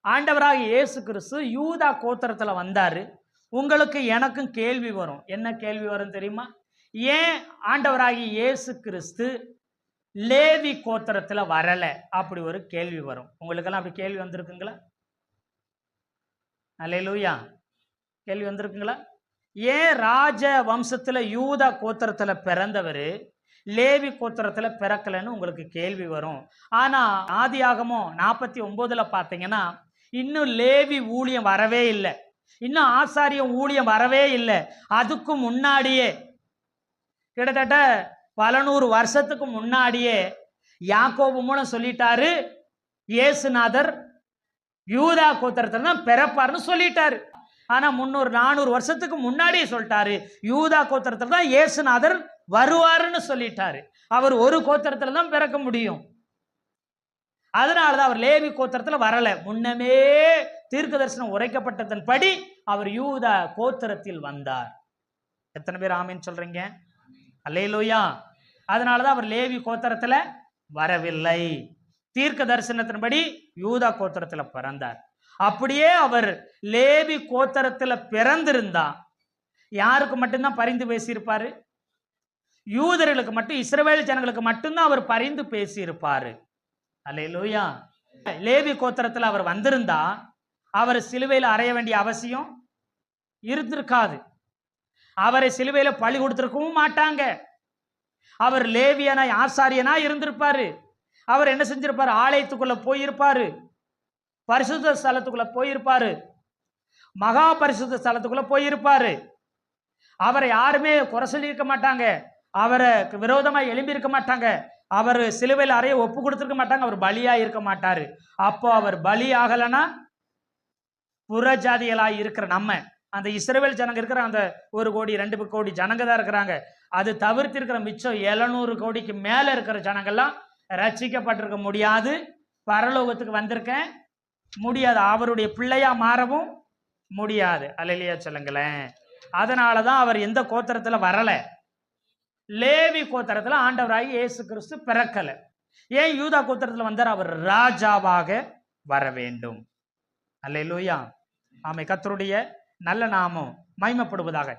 ஆண்டவராகிய இயேசு கிறிஸ்து யூதா கோத்திரத்தில் வந்தாரு. உங்களுக்கு எனக்கும் கேள்வி வரும். என்ன கேள்வி வரும் தெரியுமா? ஏன் ஆண்டவராகிய இயேசு கிறிஸ்து லேவி கோத்திரத்தில் வரல? அப்படி ஒரு கேள்வி வரும். உங்களுக்கெல்லாம் அப்படி கேள்வி வந்திருக்குங்களா? அல்லேலூயா, கேள்வி வந்திருக்குங்களா? ஏன் ராஜ வம்சத்தில் யூதா கோத்திரத்தில் பிறந்தவர் லேவி கோத்திரத்தில் பிறக்கலன்னு உங்களுக்கு கேள்வி வரும். ஆனால் ஆதியாகமம் 49 பார்த்தீங்கன்னா இன்னும் லேவி ஊழியம் வரவே இல்லை, இன்னும் ஆசாரிய ஊழியம் வரவே இல்லை. அதுக்கு முன்னாடியே கிட்டத்தட்ட பல நூறு வருஷத்துக்கு முன்னாடியே யாக்கோபு மூலம் சொல்லிட்டாரு, இயேசுநாதர் யூதா கோத்திரத்தில் தான் பிறப்பார்னு சொல்லிட்டாரு. ஆனா 300-400 வருஷத்துக்கு முன்னாடியே சொல்லிட்டாரு, யூதா கோத்திரத்தில் தான் இயேசுநாதர் வருவாருன்னு சொல்லிட்டாரு. அவர் ஒரு கோத்திரத்தில் தான் பிறக்க முடியும். அதனாலதான் அவர் லேவி கோத்திரத்தில் வரல. முன்னமே தீர்க்க தரிசனம் உரைக்கப்பட்டதன்படி அவர் யூதா கோத்திரத்தில் வந்தார். எத்தனை பேர் ஆமீன் சொல்றீங்க? அல்லேலூயா. அதனாலதான் அவர் லேவி கோத்திரத்தில் வரவில்லை. தீர்க்க தரிசனத்தின்படி யூதா கோத்திரத்தில் பிறந்தார். அப்படியே அவர் லேவி கோத்திரத்தில் பிறந்திருந்தா யாருக்கு மட்டும்தான் பரிந்து பேசியிருப்பாரு? யூதர்களுக்கு மட்டும், இஸ்ரவேல் ஜனங்களுக்கு மட்டும்தான் அவர் பரிந்து பேசியிருப்பாரு. அல்லேலூயா. லேவி கோத்திரத்தில் அவர் வந்திருந்தா அவர் சிலுவையில் அறைய வேண்டிய அவசியம் இருந்திருக்காது. அவரை சிலுவையில் பழி கொடுத்திருக்கவும் மாட்டாங்க. அவர் லேவியனா ஆசாரியனா இருந்திருப்பாரு. அவர் என்ன செஞ்சிருப்பாரு? ஆலயத்துக்குள்ள போயிருப்பாரு, பரிசுத்த ஸ்தலத்துக்குள்ள போயிருப்பாரு, மகா பரிசுத்த ஸ்தலத்துக்குள்ள போயிருப்பாரு. அவரை யாருமே குறை சொல்லியிருக்க மாட்டாங்க, அவரை விரோதமாக எழும்பி இருக்க மாட்டாங்க, அவர் சிலுவையில் அறைய ஒப்பு கொடுத்துருக்க மாட்டாங்க, அவர் பலியா இருக்க மாட்டாரு. அப்போ அவர் பலி ஆகலைன்னா புறஜாதிகளாக இருக்கிற நம்ம அந்த இஸ்ரவேல் ஜனங்க இருக்கிற அந்த 1 கோடி 2 கோடி ஜனங்க தான் இருக்கிறாங்க. அது தவிர்த்து இருக்கிற மிச்சம் 700 கோடிக்கு மேல இருக்கிற ஜனங்கள்லாம் ரட்சிக்கப்பட்டிருக்க முடியாது, பரலோகத்துக்கு வந்திருக்கேன் முடியாது, அவருடைய பிள்ளையா மாறவும் முடியாது. அல்லேலூயா சொல்லுங்களேன். அதனாலதான் அவர் எந்த கோத்திரத்துல வரல? லேவி கோத்திரத்துல ஆண்டவராகி இயேசு கிறிஸ்து பிறக்கல. ஏன் யூதா கோத்திரத்துல வந்தார்? அவர் ராஜாவாக வர வேண்டும். அல்லேலூயா. ஆமை. கர்த்தருடைய நல்ல நாமம் மகிமைப்படுவதாக.